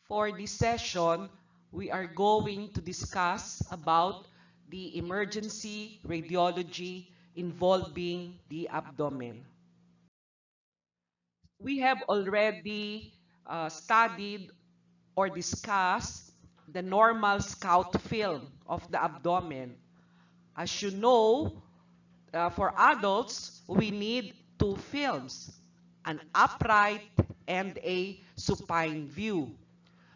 For this session, we are going to discuss about the emergency radiology involving the abdomen. We have already studied or discussed the normal scout film of the abdomen. As you know, for adults, we need two films, an upright and a supine view.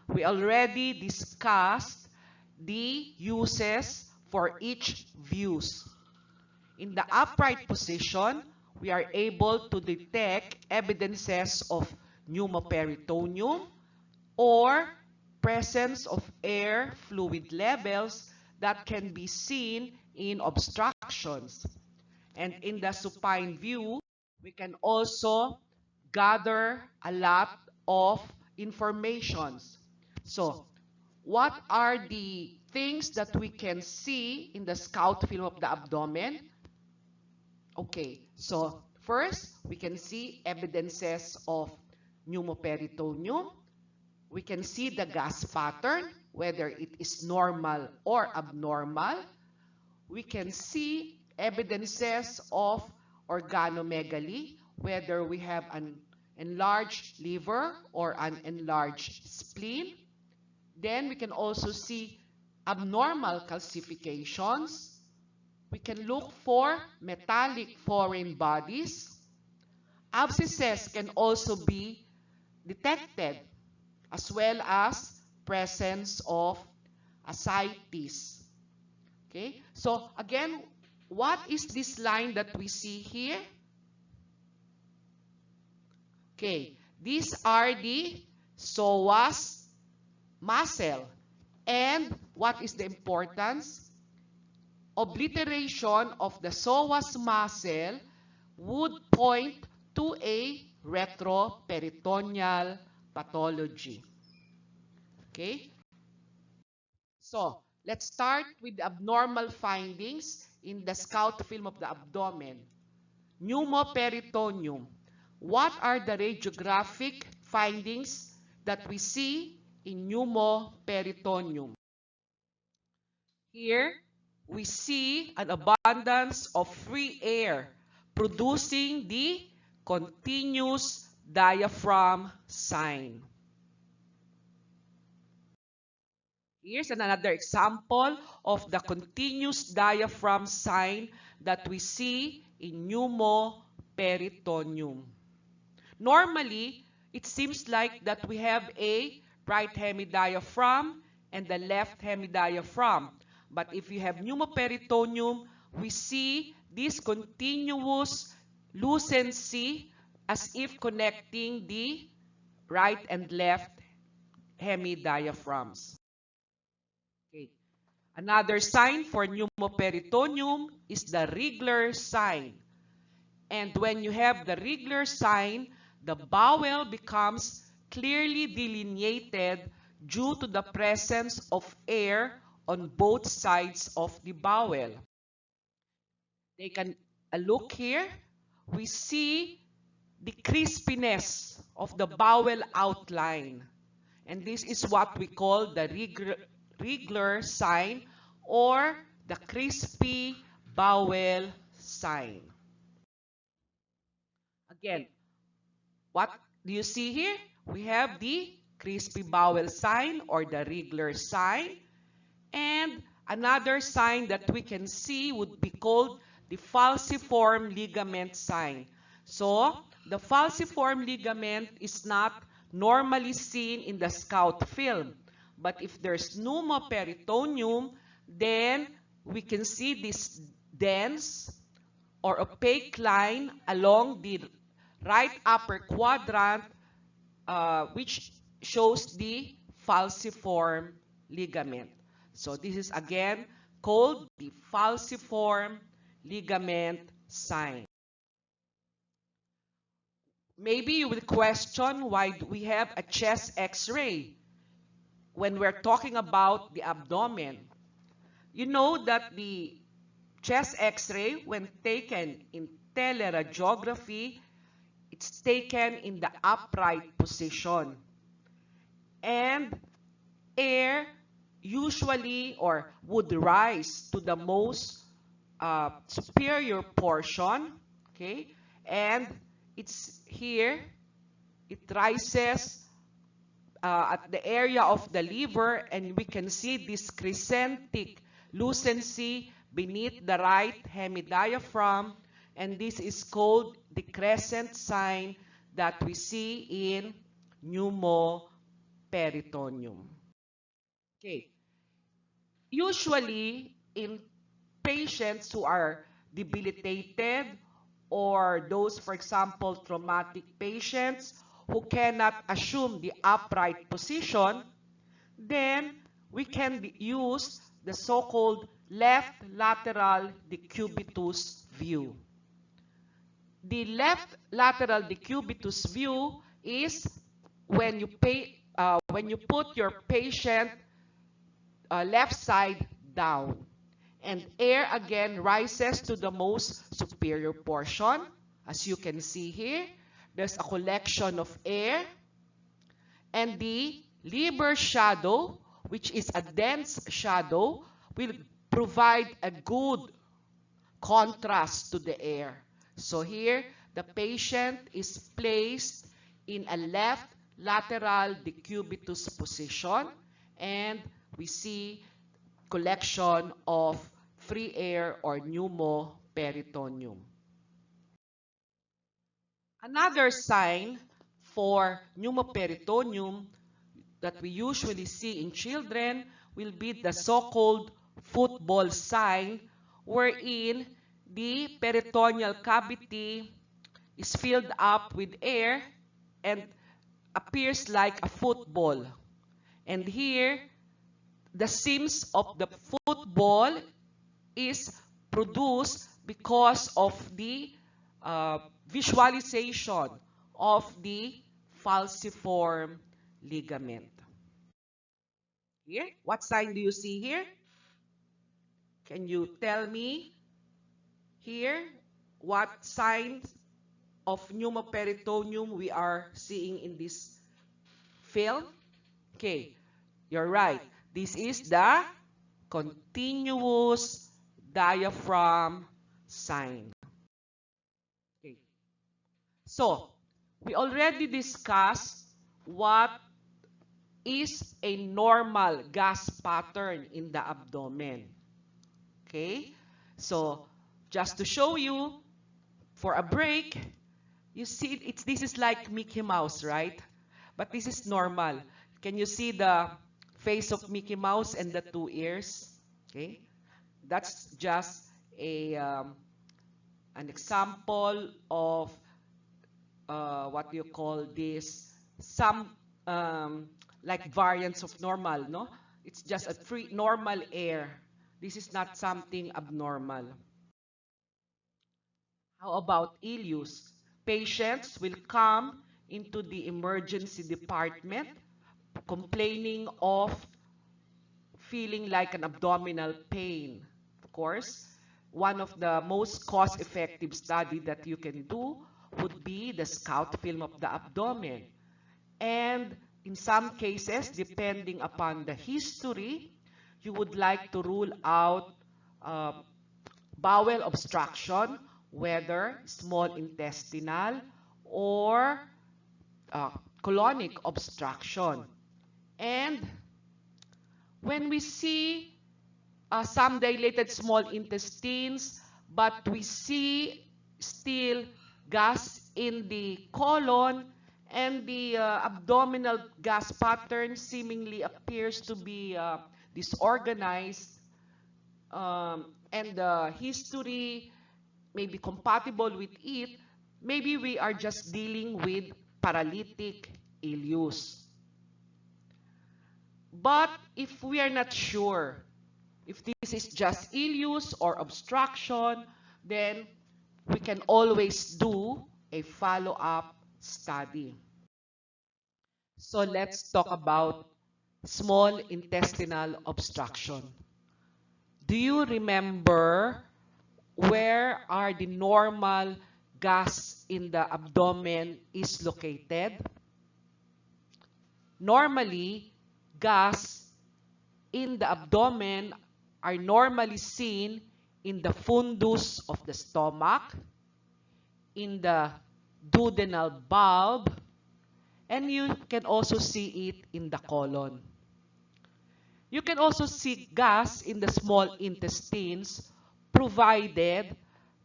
We already discussed the uses for each views. In the upright position, we are able to detect evidences of pneumoperitoneum or presence of air fluid levels that can be seen in obstructions. And in the supine view, we can also gather a lot of informations. So, what are the things that we can see in the scout film of the abdomen? Okay, so first, we can see evidences of pneumoperitoneum. We can see the gas pattern, whether it is normal or abnormal. We can see evidences of organomegaly, whether we have an enlarged liver or an enlarged spleen. Then we can also see abnormal calcifications. We can look for metallic foreign bodies. Abscesses can also be detected, as well as presence of ascites. Okay, so again, what is this line that we see here? Okay, these are the psoas muscle. And what is the importance? Obliteration of the psoas muscle would point to a retroperitoneal pathology. Okay? So, let's start with the abnormal findings in the scout film of the abdomen. Pneumoperitoneum. What are the radiographic findings that we see in pneumoperitoneum? Here, we see an abundance of free air producing the continuous diaphragm sign. Here's another example of the continuous diaphragm sign that we see in pneumoperitoneum. Normally, it seems like that we have a right hemidiaphragm and the left hemidiaphragm. But if you have pneumoperitoneum, we see this continuous lucency as if connecting the right and left hemidiaphragms. Okay. Another sign for pneumoperitoneum is the Rigler sign. And when you have the Rigler sign, the bowel becomes clearly delineated due to the presence of air on both sides of the bowel. Take a look here. We see the crispiness of the bowel outline. And this is what we call the Rigler sign or the crispy bowel sign. Again, what do you see here? We have the crispy bowel sign or the Rigler sign. And another sign that we can see would be called the falciform ligament sign. So, the falciform ligament is not normally seen in the scout film. But if there's pneumoperitoneum, then we can see this dense or opaque line along the right upper quadrant, which shows the falciform ligament. So this is again called the falciform ligament sign. Maybe you will question why we have a chest x-ray when we're talking about the abdomen. You know that the chest x-ray, when taken in teleradiography, it's taken in the upright position. and air usually or would rise to the most superior portion, okay? And it's here, it rises at the area of the liver, and we can see this crescentic lucency beneath the right hemidiaphragm, and this is called the crescent sign that we see in pneumoperitoneum. Okay. Usually, in patients who are debilitated or those, for example, traumatic patients who cannot assume the upright position, then we can use the so-called left lateral decubitus view. The left lateral decubitus view is when you put your patient left side down. And air again rises to the most superior portion. As you can see here, there's a collection of air. And the liver shadow, which is a dense shadow, will provide a good contrast to the air. So here, the patient is placed in a left lateral decubitus position, and we see collection of free air or pneumoperitoneum. Another sign for pneumoperitoneum that we usually see in children will be the so-called football sign, wherein the peritoneal cavity is filled up with air and appears like a football. And here, the seams of the football is produced because of the visualization of the falciform ligament. Here, what sign do you see here? Can you tell me here what signs of pneumoperitoneum we are seeing in this film? Okay, you're right. This is the continuous diaphragm sign. Okay. So, we already discussed what is a normal gas pattern in the abdomen. Okay? So, just to show you, for a break, you see this is like Mickey Mouse, right? But this is normal. Can you see the face of Mickey Mouse and the two ears? Okay? That's just an example of what you call this, some like variants of normal, no? It's just a free normal air. This is not something abnormal. How about ileus? Patients will come into the emergency department complaining of feeling like an abdominal pain. Of course, one of the most cost-effective study that you can do would be the scout film of the abdomen. And in some cases, depending upon the history, you would like to rule out bowel obstruction, whether small intestinal or colonic obstruction. And when we see some dilated small intestines, but we see still gas in the colon, and the abdominal gas pattern seemingly appears to be disorganized, and the history may be compatible with it, maybe we are just dealing with paralytic ileus. But if we are not sure if this is just ileus or obstruction, then we can always do a follow-up study. So let's talk about small intestinal obstruction. Do you remember where are the normal gas in the abdomen is located? Normally, gas in the abdomen are normally seen in the fundus of the stomach, in the duodenal bulb, and you can also see it in the colon. You can also see gas in the small intestines, provided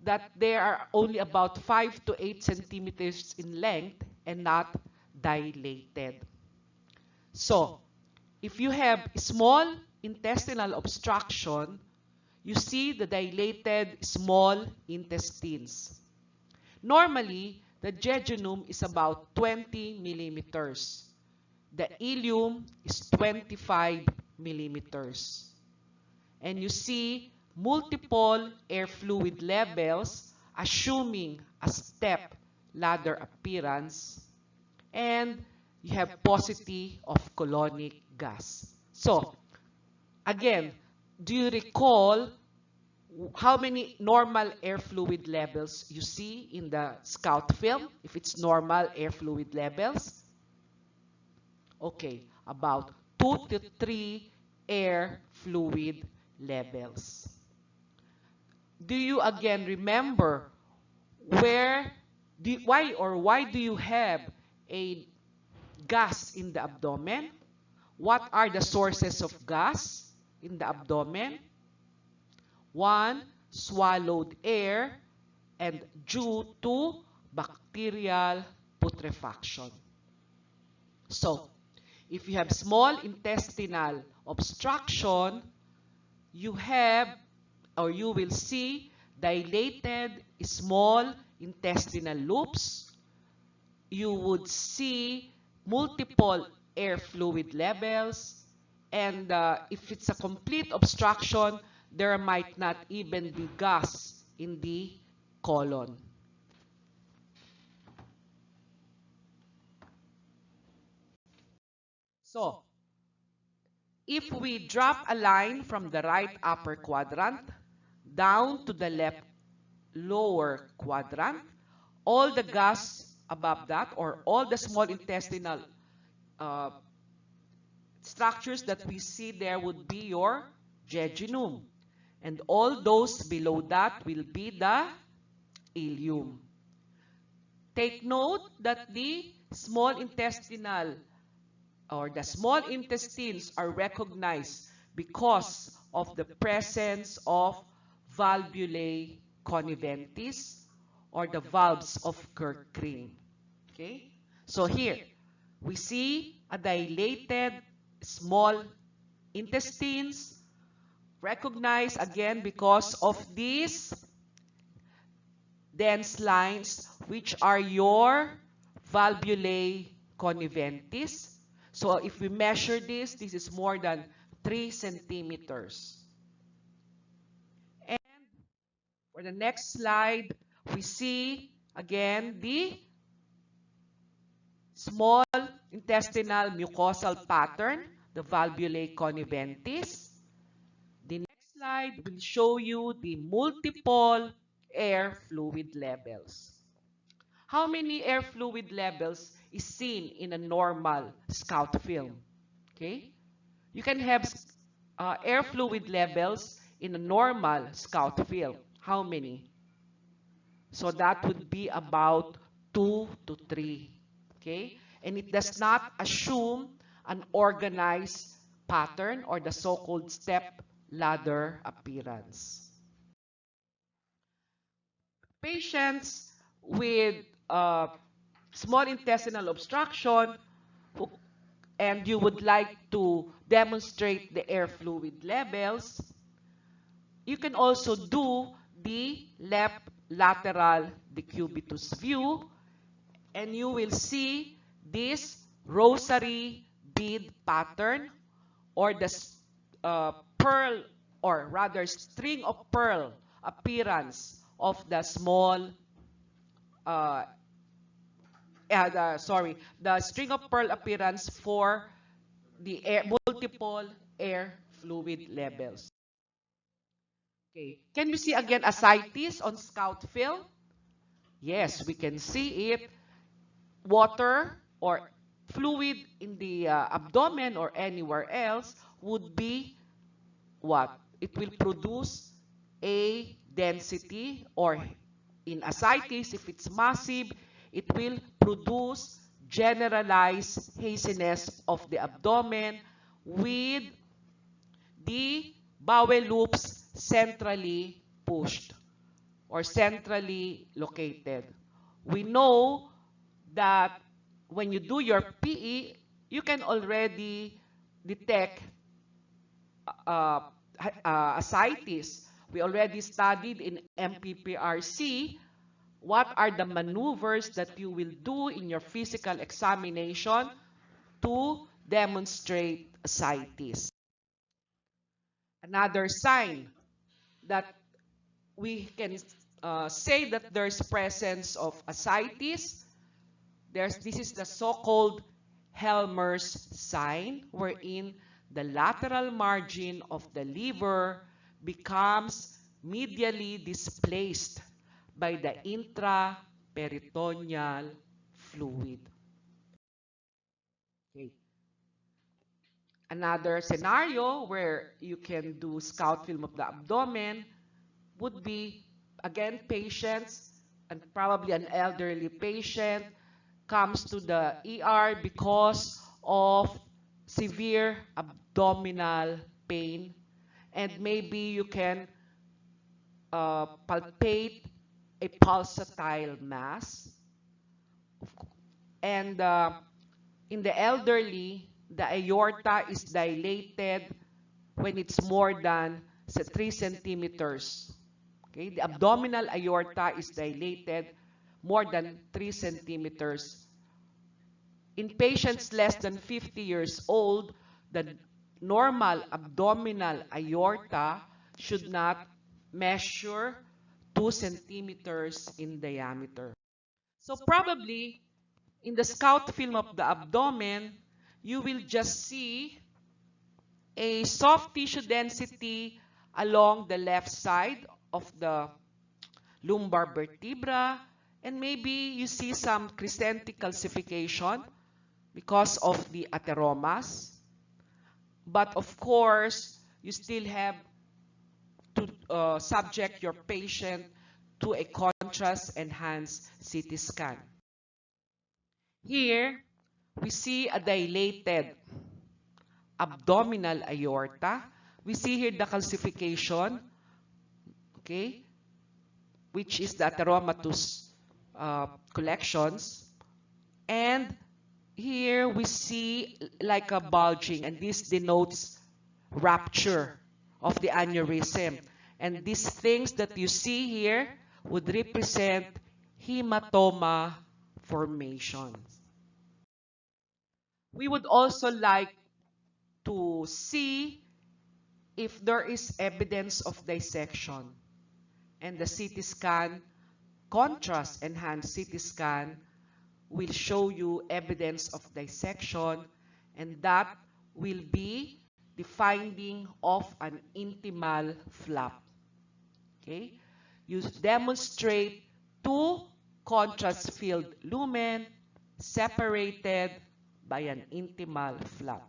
that they are only about 5 to 8 centimeters in length and not dilated. So, if you have small intestinal obstruction, you see the dilated small intestines. Normally, the jejunum is about 20 millimeters. The ileum is 25 millimeters. And you see multiple air fluid levels assuming a step ladder appearance, and you have paucity of colonic gas. So, again, do you recall how many normal air fluid levels you see in the scout film, if it's normal air fluid levels? Okay, about 2 to 3 air fluid levels. Do you again remember why do you have a gas in the abdomen? What are the sources of gas in the abdomen? One, swallowed air, and due to bacterial putrefaction. So, if you have small intestinal obstruction, you have or you will see dilated small intestinal loops. You would see multiple air fluid levels, and if it's a complete obstruction, there might not even be gas in the colon. So, if we drop a line from the right upper quadrant down to the left lower quadrant, all the gas above that, or all the small intestinal uh, structures that we see there, would be your jejunum. And all those below that will be the ileum. Take note that the small intestinal or the small intestines are recognized because of the presence of valvulae conniventis, or the valves of Kirk-Green. Okay? So here, we see a dilated small intestines, recognized again because of these dense lines, which are your valvulae conniventis. So if we measure this is more than 3 centimeters. And for the next slide, we see again the small intestinal mucosal pattern, the valvulae conniventis. The next slide will show you the multiple air fluid levels. How many air fluid levels is seen in a normal scout film? Okay? You can have air fluid levels in a normal scout film. How many? So that would be about 2 to 3. Okay? And it does not assume an organized pattern or the so-called step ladder appearance. Patients with small intestinal obstruction and you would like to demonstrate the air fluid levels, you can also do the left lateral decubitus view, and you will see this rosary bead pattern, or the pearl, or rather string of pearl appearance of the small the string of pearl appearance for the multiple air fluid levels. Okay, can you see again ascites on scout film? Yes, we can see it. Water or fluid in the abdomen or anywhere else would be what? It will produce a density, or in ascites, if it's massive, it will produce generalized haziness of the abdomen with the bowel loops centrally pushed or centrally located. We know that when you do your PE, you can already detect uh, ascites. We already studied in MPPRC what are the maneuvers that you will do in your physical examination to demonstrate ascites. Another sign that we can say that there's presence of ascites, this is the so-called Helmer's sign, wherein the lateral margin of the liver becomes medially displaced by the intraperitoneal fluid. Okay. Another scenario where you can do scout film of the abdomen would be, again, patients, and probably an elderly patient comes to the ER because of severe abdominal pain, and maybe you can palpate a pulsatile mass. And in the elderly, the aorta is dilated when it's more than 3 centimeters. Okay? The abdominal aorta is dilated more than 3 centimeters. In patients less than 50 years old, the normal abdominal aorta should not measure 2 centimeters in diameter. So probably, in the scout film of the abdomen, you will just see a soft tissue density along the left side of the lumbar vertebra, and maybe you see some crescentic calcification because of the atheromas. But of course, you still have to subject your patient to a contrast-enhanced CT scan. Here, we see a dilated abdominal aorta. We see here the calcification, okay, which is the atheromatous collections. And here we see like a bulging, and this denotes rupture of the aneurysm. And these things that you see here would represent hematoma formation. We would also like to see if there is evidence of dissection. And the CT scan, contrast-enhanced CT scan, will show you evidence of dissection, and that will be the finding of an intimal flap. Okay? You demonstrate two contrast-filled lumen separated by an intimal flap.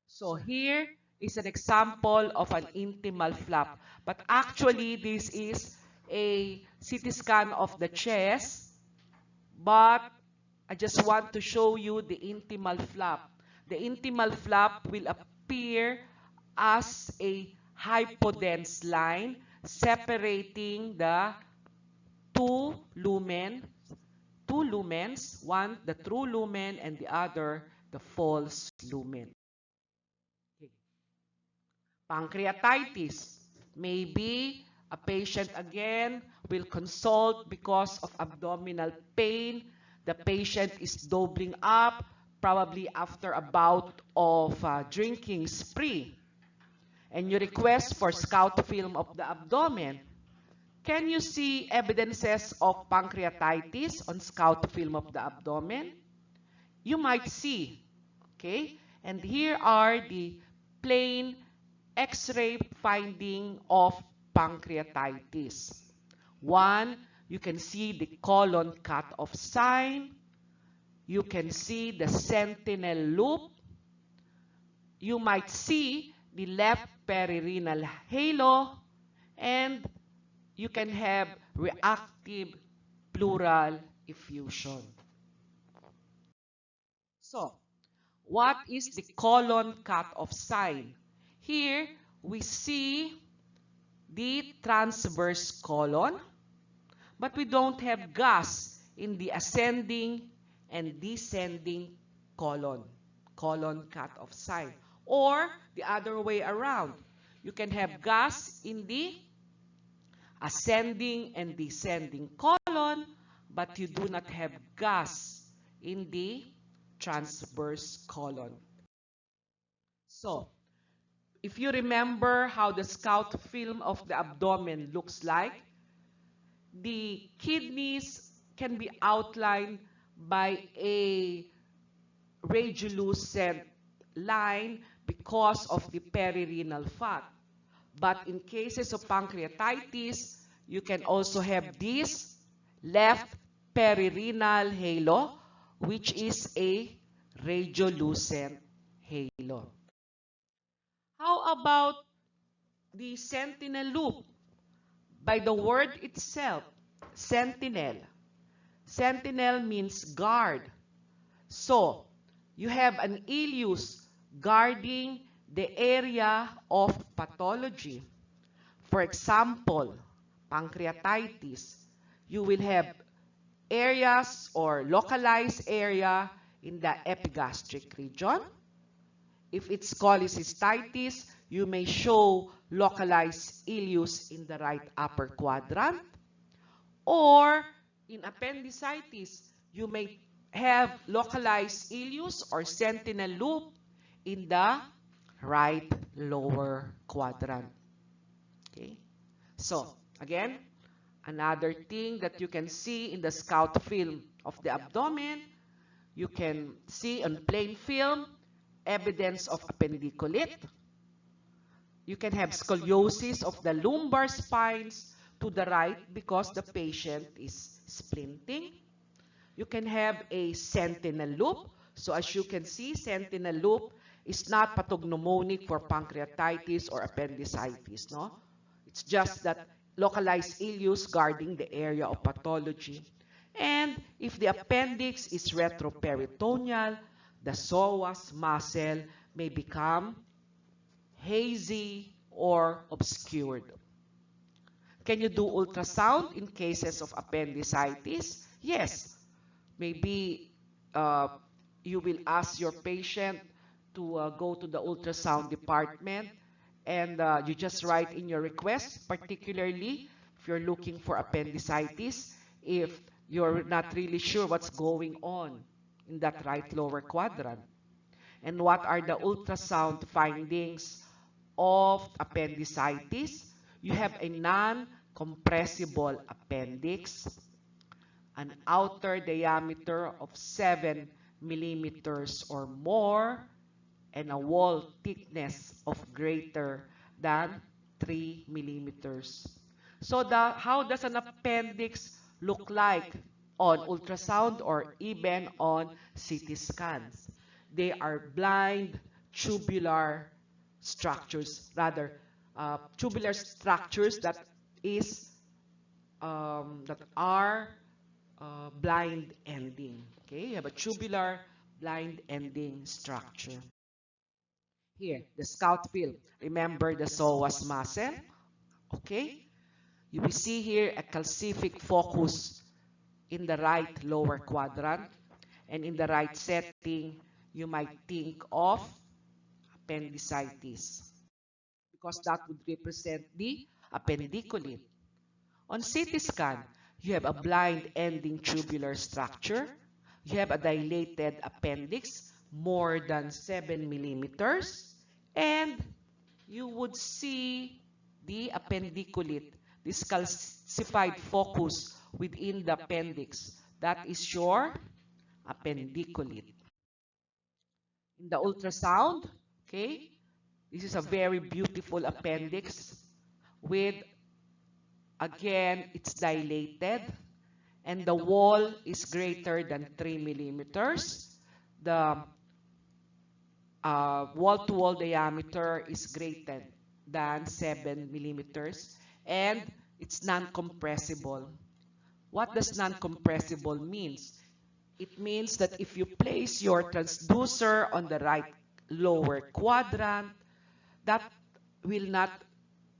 So here is an example of an intimal flap. But actually, this is a CT scan of the chest, but I just want to show you the intimal flap. The intimal flap will appear as a hypodense line separating the two lumens, one the true lumen and the other the false lumen. Okay. Pancreatitis. Maybe a patient again will consult because of abdominal pain. The patient is doubling up, probably after a bout of drinking spree. And you request for scout film of the abdomen. Can you see evidences of pancreatitis on scout film of the abdomen? You might see, okay? And here are the plain X-ray finding of pancreatitis. One, you can see the colon cut-off sign. You can see the sentinel loop. You might see the left perirenal halo, and you can have reactive pleural effusion. So, what is the colon cut-off sign? Here, we see the transverse colon, but we don't have gas in the ascending and descending colon cut-off sign. Or the other way around, you can have gas in the ascending and descending colon, but you do not have gas in the transverse colon. So, if you remember how the scout film of the abdomen looks like, the kidneys can be outlined by a radiolucent line because of the perirenal fat. But in cases of pancreatitis, you can also have this left perirenal halo, which is a radiolucent halo. How about the sentinel loop? By the word itself, sentinel. Sentinel means guard. So, you have an ileus guarding the area of pathology. For example, pancreatitis. You will have areas or localized area in the epigastric region. If it's cholecystitis, you may show localized ileus in the right upper quadrant. Or in appendicitis, you may have localized ileus or sentinel loop in the right lower quadrant. Okay? So, again, another thing that you can see in the scout film of the abdomen, you can see on plain film evidence of appendiculite. You can have scoliosis of the lumbar spines to the right because the patient is splinting. You can have a sentinel loop. So as you can see, sentinel loop is not pathognomonic for pancreatitis or appendicitis, no? It's just that localized ileus guarding the area of pathology. And if the appendix is retroperitoneal, the psoas muscle may become hazy or obscured. Can you do ultrasound in cases of appendicitis? Yes. Maybe you will ask your patient to go to the ultrasound department, and you just write in your request, particularly if you're looking for appendicitis, if you're not really sure what's going on in that right lower quadrant. And what are the ultrasound findings of appendicitis? You have a non-compressible appendix, an outer diameter of 7 millimeters or more, and a wall thickness of greater than 3 millimeters. So how does an appendix look like on ultrasound or even on CT scans? They are blind tubular structures, tubular structures that are blind ending. Okay, you have a tubular blind ending structure. Here, the scout film. Remember the psoas muscle? Okay, you will see here a calcific focus in the right lower quadrant, and in the right setting, you might think of appendicitis because that would represent the appendiculate. On CT scan, you have a blind ending tubular structure. You have a dilated appendix more than 7 millimeters, and you would see the appendiculate, this calcified focus within the appendix. That is your appendiculate. In the ultrasound, okay, this is a very beautiful appendix with, again, it's dilated and the wall is greater than 3 millimeters. The wall-to-wall diameter is greater than 7 millimeters, and it's non-compressible. What does non-compressible means? It means that if you place your transducer on the right lower quadrant, that will not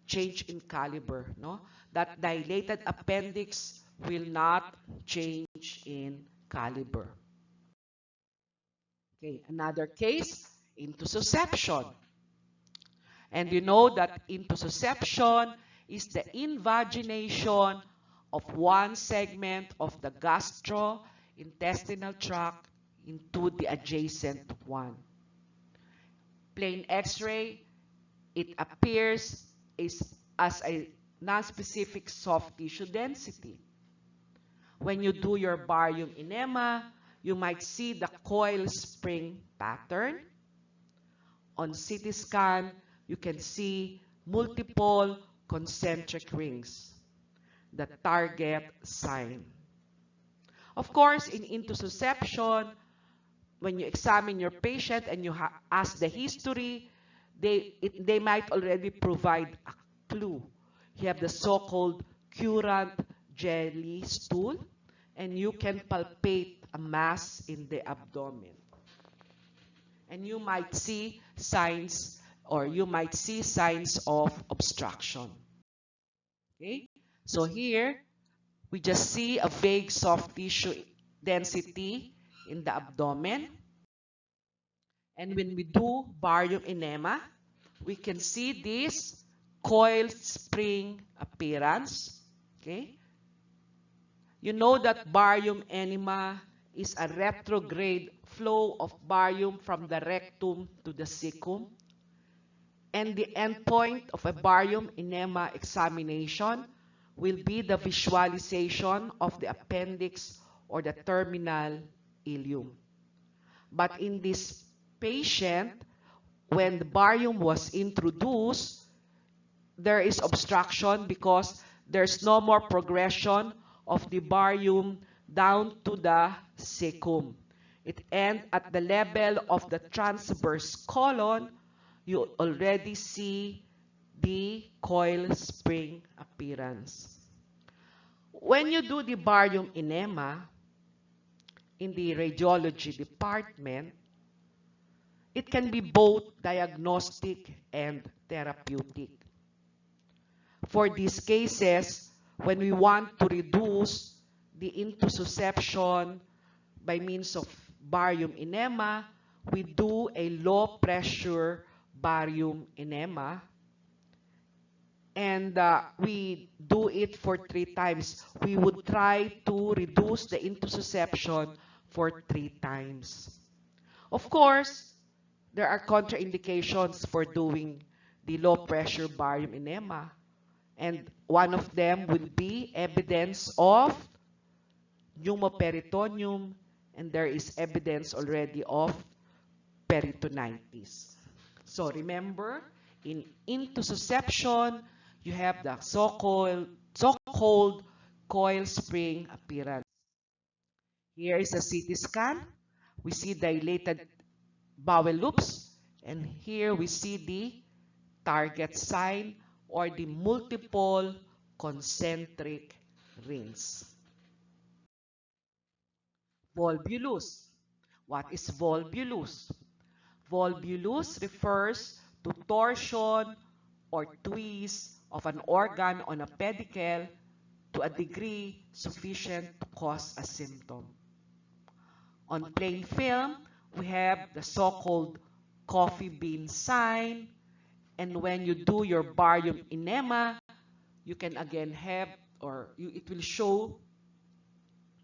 change in caliber, no? That dilated appendix will not change in caliber. Okay, another case, intussusception. And you know that intussusception is the invagination of one segment of the gastrointestinal tract into the adjacent one. Plain X-ray, it appears as a non-specific soft tissue density. When you do your barium enema, you might see the coil spring pattern. On CT scan, you can see multiple concentric rings, the target sign. Of course, in intussusception, when you examine your patient and you ask the history, they might already provide a clue. You have the so-called currant jelly stool, and you can palpate a mass in the abdomen. And you might see signs, or you might see signs of obstruction. Okay? So here, we just see a vague soft tissue density in the abdomen. And when we do barium enema, we can see this coiled spring appearance. Okay? You know that barium enema is a retrograde flow of barium from the rectum to the cecum. And the endpoint of a barium enema examination will be the visualization of the appendix or the terminal ileum. But in this patient, when the barium was introduced, there is obstruction because there's no more progression of the barium down to the cecum. It ends at the level of the transverse colon. You already see the coil spring appearance. When you do the barium enema in the radiology department, it can be both diagnostic and therapeutic. For these cases, when we want to reduce the intussusception by means of barium enema, we do a low pressure barium enema, and we do it for 3 times. We would try to reduce the intussusception for 3 times. Of course, there are contraindications for doing the low pressure barium enema, and one of them would be evidence of pneumoperitoneum, and there is evidence already of peritonitis. So remember, in intussusception, you have the so-called coil spring appearance. Here is a CT scan. We see dilated bowel loops, and here we see the target sign or the multiple concentric rings. Volvulus. What is volvulus? Volvulus refers to torsion or twist of an organ on a pedicle to a degree sufficient to cause a symptom. On plain film, we have the so-called coffee bean sign, and when you do your barium enema, you can again have, it will show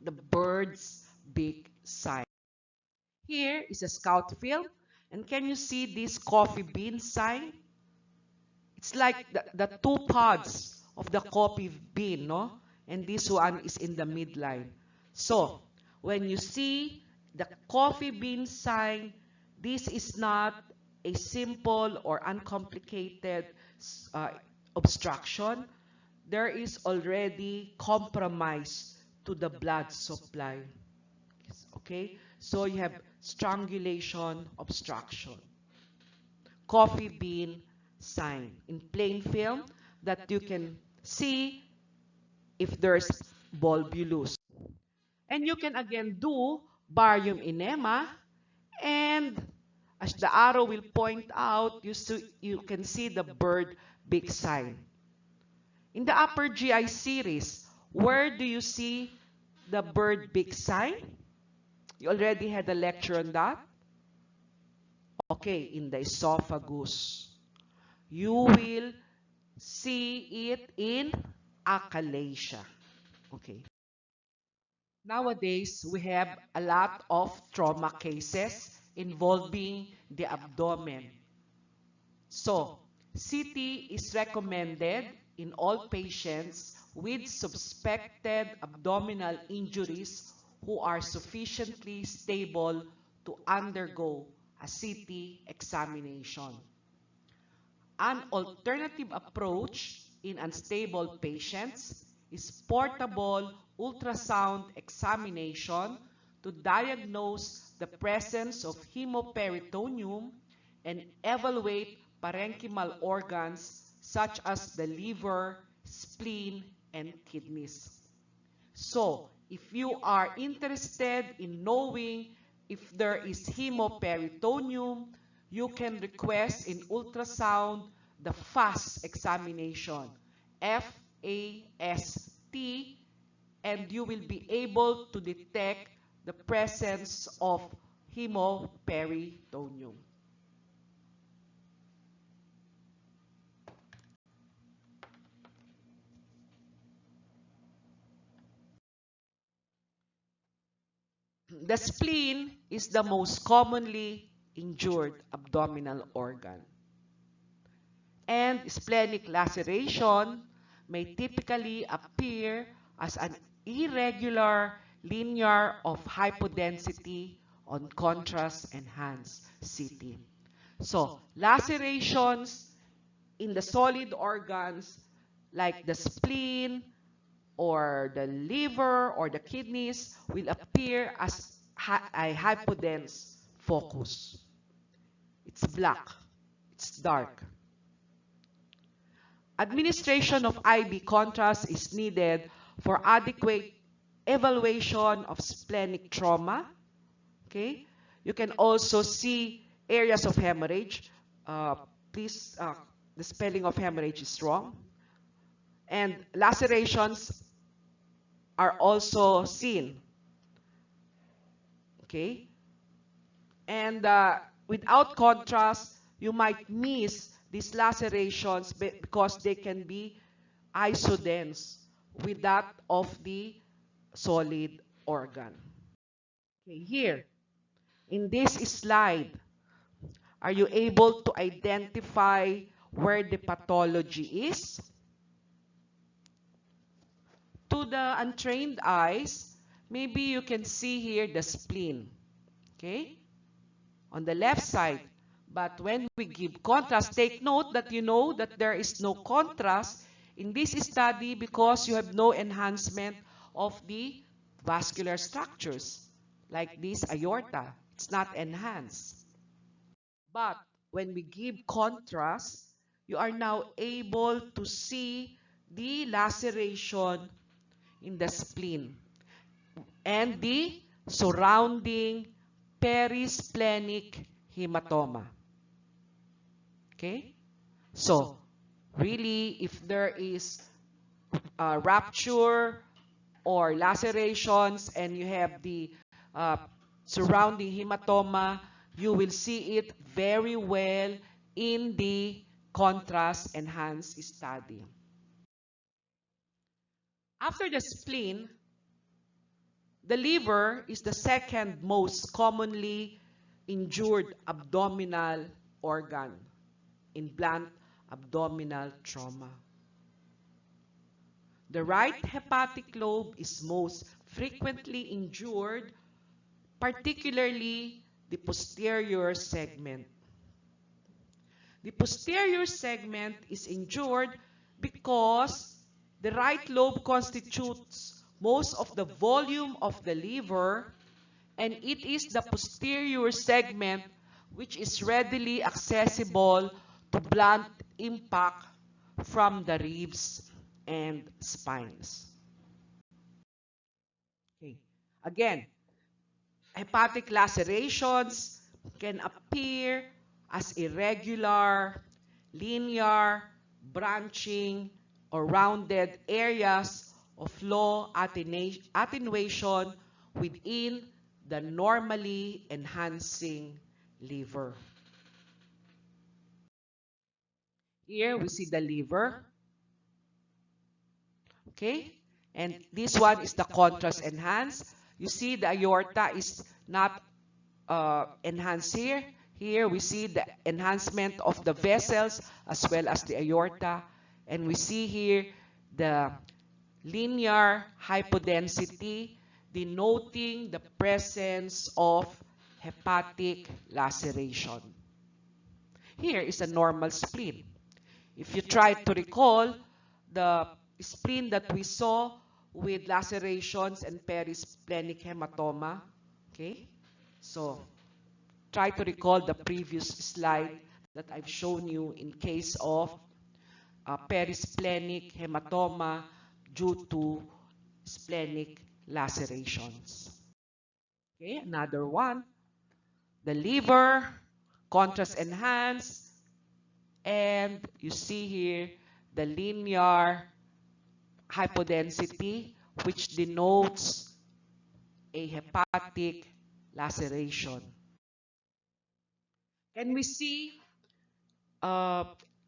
the bird's beak sign. Here is a scout film, and can you see this coffee bean sign? It's like the 2 pods of the coffee bean, no? And this one is in the midline. So, when you see the coffee bean sign, this is not a simple or uncomplicated obstruction. There is already compromise to the blood supply. Okay? So you have strangulation, obstruction. Coffee bean sign in plain film that you can see if there's volvulus. And you can again do barium enema, and as the arrow will point out, you can see the bird beak sign. In the upper GI series, where do you see the bird beak sign? You already had a lecture on that. Okay, in the esophagus. You will see it in achalasia. Okay. Nowadays, we have a lot of trauma cases involving the abdomen. So, CT is recommended in all patients with suspected abdominal injuries who are sufficiently stable to undergo a CT examination. An alternative approach in unstable patients is portable ultrasound examination to diagnose the presence of hemoperitoneum and evaluate parenchymal organs such as the liver, spleen, and kidneys. So, if you are interested in knowing if there is hemoperitoneum, you can request in ultrasound the FAST examination, FAST, and you will be able to detect the presence of hemoperitoneum. The spleen is the most commonly injured abdominal organ. And splenic laceration may typically appear as an irregular linear of hypodensity on contrast-enhanced CT. So, lacerations in the solid organs like the spleen or the liver or the kidneys will appear as a hypodense focus. It's black. It's dark. Administration of IV contrast is needed for adequate evaluation of splenic trauma. Okay? You can also see areas of hemorrhage. Please, the spelling of hemorrhage is wrong. And lacerations are also seen. Okay? And without contrast, you might miss these lacerations because they can be isodense with that of the solid organ. Okay, here, in this slide, are you able to identify where the pathology is? To the untrained eyes, maybe you can see here the spleen, okay, on the left side. But when we give contrast, take note that you know that there is no contrast in this study because you have no enhancement of the vascular structures, like this aorta. It's not enhanced. But when we give contrast, you are now able to see the laceration in the spleen and the surrounding perisplenic hematoma. Okay? So, really, if there is a rupture or lacerations and you have the surrounding hematoma, you will see it very well in the contrast-enhanced study. After the spleen, the liver is the second most commonly injured abdominal organ in blunt abdominal trauma. The right hepatic lobe is most frequently injured, particularly the posterior segment. The posterior segment is injured because the right lobe constitutes most of the volume of the liver, and it is the posterior segment which is readily accessible to blunt impact from the ribs and spines. Okay. Again, hepatic lacerations can appear as irregular, linear, branching, or rounded areas of low attenuation within the normally enhancing liver. Here we see the liver. Okay? And this one is the contrast enhanced. You see the aorta is not enhanced here. Here we see the enhancement of the vessels as well as the aorta. And we see here the linear hypodensity denoting the presence of hepatic laceration. Here is a normal spleen. If you try to recall the spleen that we saw with lacerations and perisplenic hematoma, okay? So try to recall the previous slide that I've shown you in case of perisplenic hematoma due to splenic lacerations. Okay, another one. The liver, contrast enhanced, and you see here the linear hypodensity, which denotes a hepatic laceration. Can we see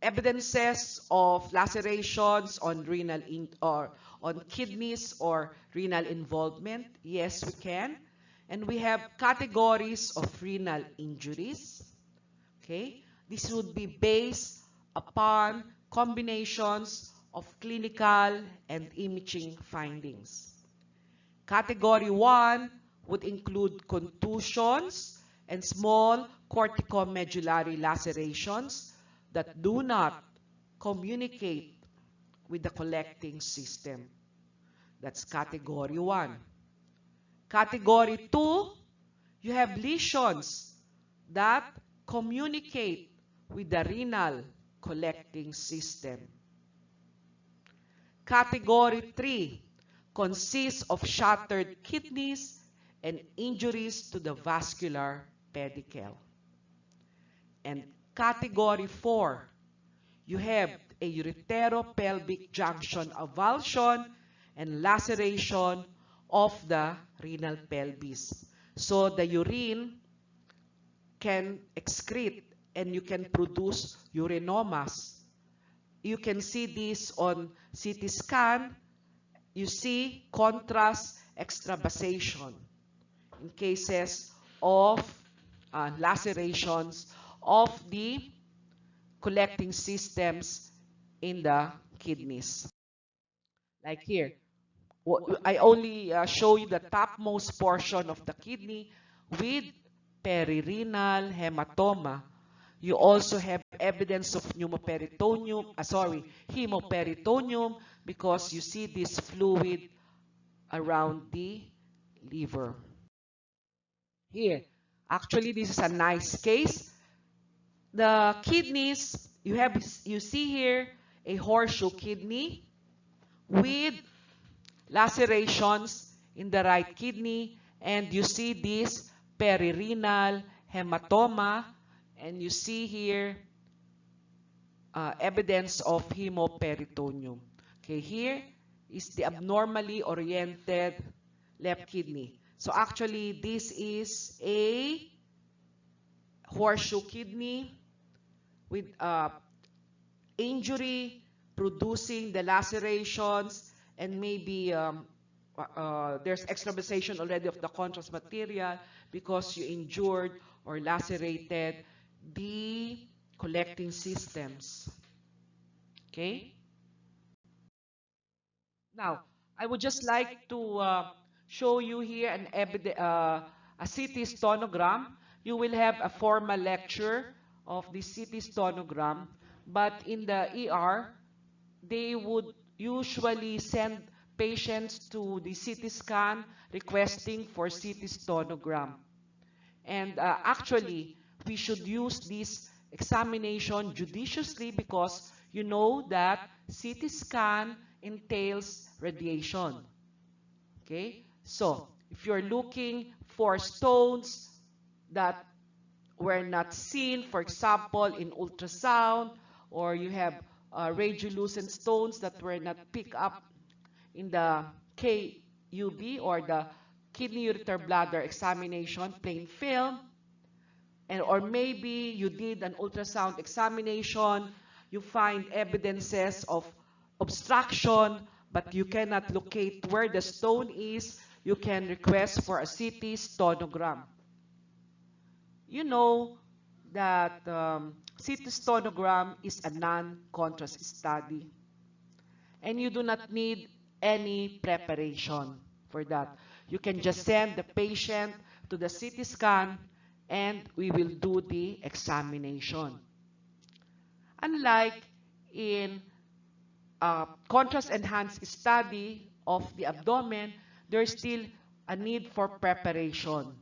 evidences of lacerations on renal or on kidneys or renal involvement? Yes, we can. And we have categories of renal injuries. Okay? This would be based upon combinations of clinical and imaging findings. Category 1 would include contusions and small corticomedullary lacerations that do not communicate with the collecting system. That's category 1. Category 2, you have lesions that communicate with the renal collecting system. Category 3 consists of shattered kidneys and injuries to the vascular pedicle. And category 4, you have a ureteropelvic junction avulsion and laceration of the renal pelvis. So the urine can excrete and you can produce urinomas. You can see this on CT scan. You see contrast extravasation in cases of lacerations of the collecting systems in the kidneys. Like here, I only show you the topmost portion of the kidney with perirenal hematoma. You also have evidence of hemoperitoneum because you see this fluid around the liver. Here, actually this is a nice case. The kidneys, you see here a horseshoe kidney with lacerations in the right kidney, and you see this perirenal hematoma, and you see here evidence of hemoperitoneum. Okay, here is the abnormally oriented left kidney. So actually, this is a horseshoe kidney with injury producing the lacerations, and maybe there's extravasation already of the contrast material because you injured or lacerated the collecting systems. Okay? Now, I would just like to show you here a CT stonogram. You will have a formal lecture of the CT stonogram, but in the ER, they would usually send patients to the CT scan requesting for CT stonogram. And actually, we should use this examination judiciously because you know that CT scan entails radiation. Okay? So, if you're looking for stones that were not seen, for example, in ultrasound, or you have radiolucent stones that were not picked up in the KUB or the kidney ureter bladder examination plain film, and or maybe you did an ultrasound examination, you find evidences of obstruction, but you cannot locate where the stone is, you can request for a CT stonogram. You know that CT stonogram is a non-contrast study, and you do not need any preparation for that. You can just send the patient to the CT scan and we will do the examination. Unlike in contrast-enhanced study of the abdomen, there's still a need for preparation.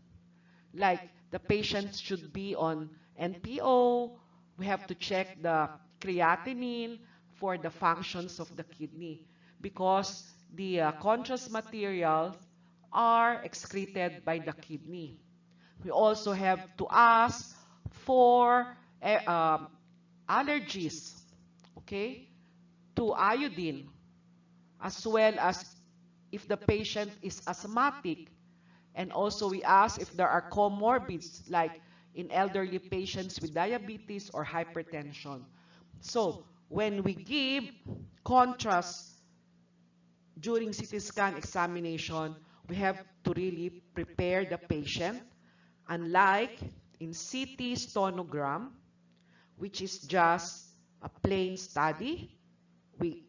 Like the patient should be on NPO, we have to check the creatinine for the functions of the kidney because the contrast materials are excreted by the kidney. We also have to ask for allergies, okay, to iodine, as well as if the patient is asthmatic. And also we ask if there are comorbids, like in elderly patients with diabetes or hypertension. So when we give contrast during CT scan examination, we have to really prepare the patient. Unlike in CT stonogram, which is just a plain study, we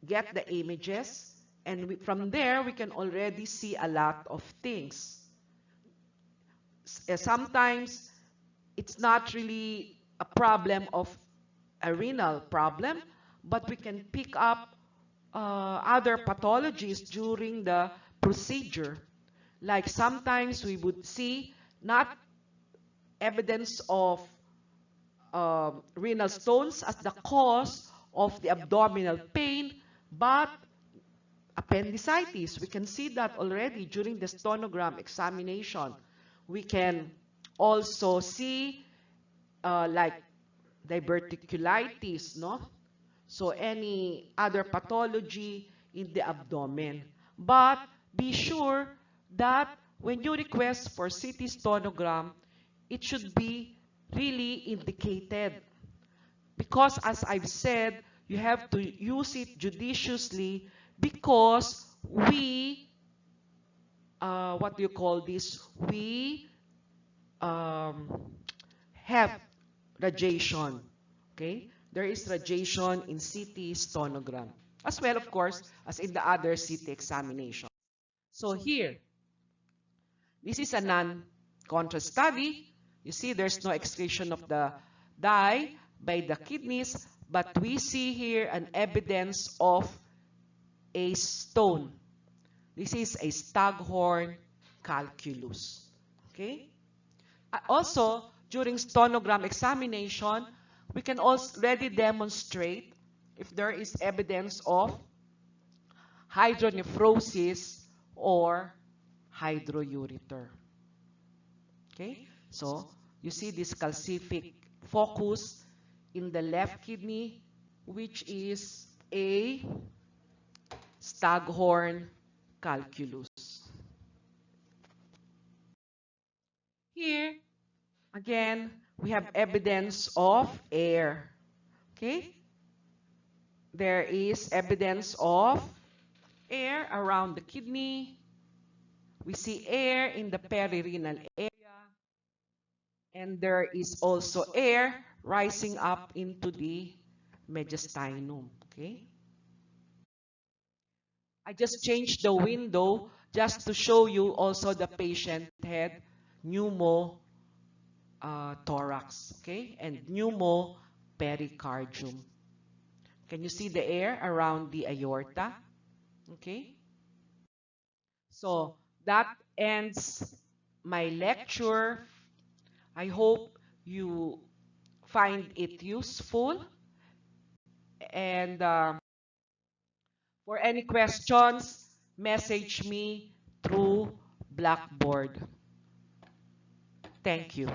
get the images, and from there we can already see a lot of things. Sometimes it's not really a problem of a renal problem, but we can pick up other pathologies during the procedure. Like sometimes we would see not evidence of renal stones as the cause of the abdominal pain, but appendicitis. We can see that already during the stonogram examination. We can also see like diverticulitis, no? So any other pathology in the abdomen. But be sure that when you request for CT stonogram, it should be really indicated. Because as I've said, you have to use it judiciously because we, what do you call this? We have radiation, okay? There is radiation in CT stonogram, as well, of course, as in the other CT examination. So here, this is a non-contrast study. You see there's no excretion of the dye by the kidneys, but we see here an evidence of a stone. This is a staghorn calculus. Okay? Also, during stonogram examination, we can already demonstrate if there is evidence of hydronephrosis or hydroureter. Okay? So, you see this calcific focus in the left kidney, which is a staghorn calculus. Here, again, we have evidence of air. Okay? There is evidence of air around the kidney. We see air in the perirenal area. And there is also air rising up into the mediastinum. Okay? I just changed the window just to show you also the patient had pneumothorax, okay, and pneumopericardium. Can you see the air around the aorta? Okay. So that ends my lecture. I hope you find it useful. And for any questions, message me through Blackboard. Thank you.